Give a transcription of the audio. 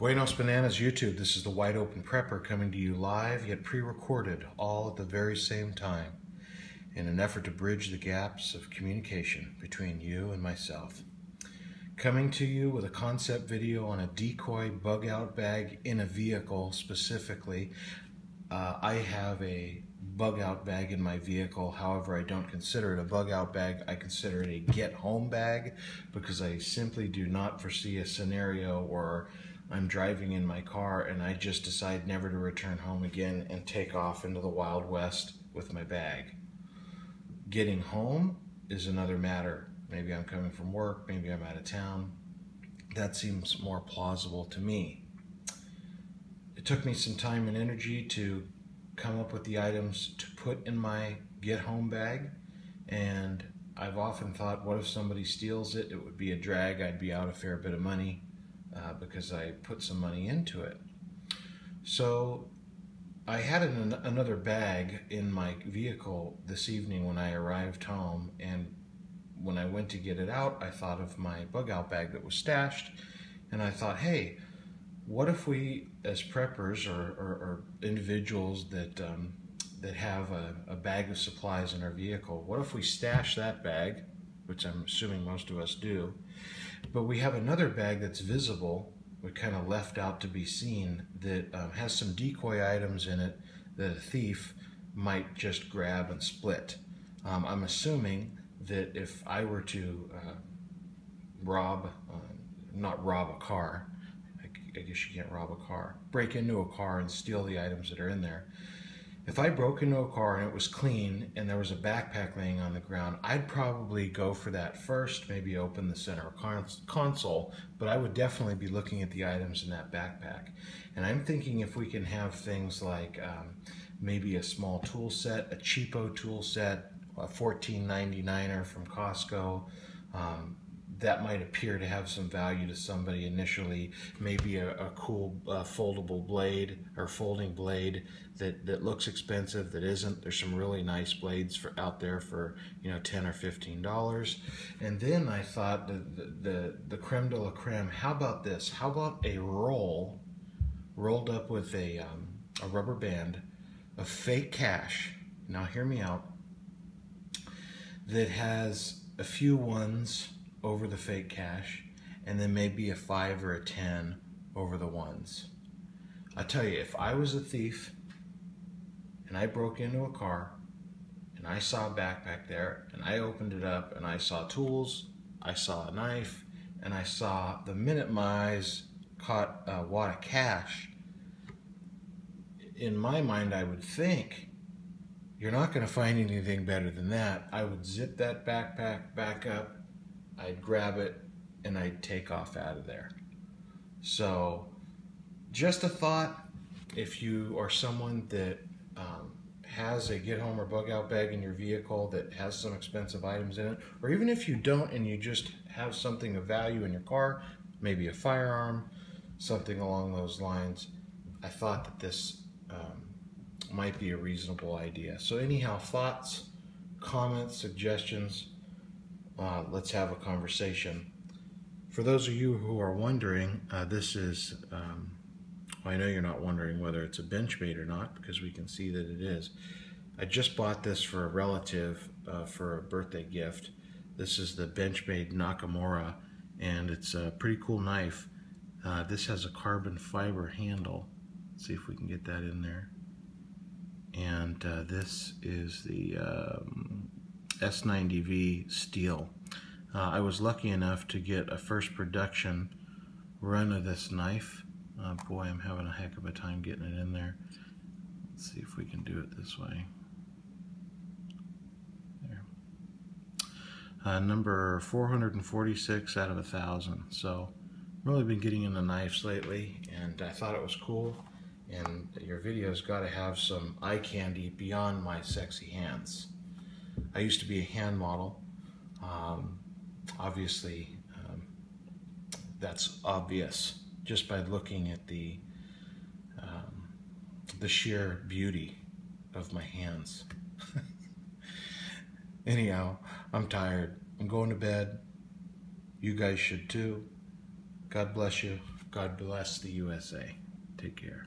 Buenos Bananas YouTube, this is the Wide Open Prepper coming to you live yet pre-recorded all at the very same time in an effort to bridge the gaps of communication between you and myself. Coming to you with a concept video on a decoy bug out bag in a vehicle specifically. I have a bug out bag in my vehicle, however I don't consider it a bug out bag, I consider it a get home bag because I simply do not foresee a scenario where I'm driving in my car and I just decide never to return home again and take off into the Wild West with my bag. Getting home is another matter. Maybe I'm coming from work, maybe I'm out of town. That seems more plausible to me. It took me some time and energy to come up with the items to put in my get home bag, and I've often thought, what if somebody steals it? It would be a drag. I'd be out a fair bit of money because I put some money into it. So I had another bag in my vehicle this evening when I arrived home, and when I went to get it out, I thought of my bug out bag that was stashed, and I thought, hey, what if we, as preppers or individuals that have a bag of supplies in our vehicle, what if we stash that bag, which I'm assuming most of us do, but we have another bag that's visible, we kind of left out to be seen, that has some decoy items in it that a thief might just grab and split. I'm assuming that if I were to not rob a car, I guess you can't rob a car, break into a car and steal the items that are in there. If I broke into a car and it was clean and there was a backpack laying on the ground, I'd probably go for that first, maybe open the center console, but I would definitely be looking at the items in that backpack. And I'm thinking if we can have things like maybe a small tool set, a cheapo tool set, a $14.99 from Costco, that might appear to have some value to somebody initially. Maybe a cool foldable blade or folding blade that looks expensive, that isn't. There's some really nice blades out there for $10 or $15. And then I thought the creme de la creme. How about this? How about a rolled up with a rubber band of fake cash? Now hear me out. That has a few ones over the fake cash, and then maybe a 5 or a 10 over the ones. I tell you, if I was a thief and I broke into a car and I saw a backpack there and I opened it up and I saw tools, I saw a knife, and I saw, the minute my eyes caught a wad of cash, in my mind I would think, you're not going to find anything better than that. I would zip that backpack back up, I'd grab it, and I'd take off out of there. So just a thought, if you are someone that has a get home or bug out bag in your vehicle that has some expensive items in it, or even if you don't and you just have something of value in your car, maybe a firearm, something along those lines, I thought that this might be a reasonable idea. So anyhow, thoughts, comments, suggestions, let's have a conversation. For those of you who are wondering, this is, I know you're not wondering whether it's a Benchmade or not, because we can see that it is. I just bought this for a relative for a birthday gift. This is the Benchmade Nakamura, and it's a pretty cool knife. This has a carbon fiber handle. Let's see if we can get that in there. And this is the S90V steel. I was lucky enough to get a first production run of this knife. Boy, I'm having a heck of a time getting it in there. Let's see if we can do it this way. There. Number 446 out of 1,000. So I've really been getting into knives lately, and I thought it was cool. And your video's got to have some eye candy beyond my sexy hands. I used to be a hand model. Obviously, that's obvious just by looking at the sheer beauty of my hands. Anyhow, I'm tired. I'm going to bed. You guys should too. God bless you. God bless the USA. Take care.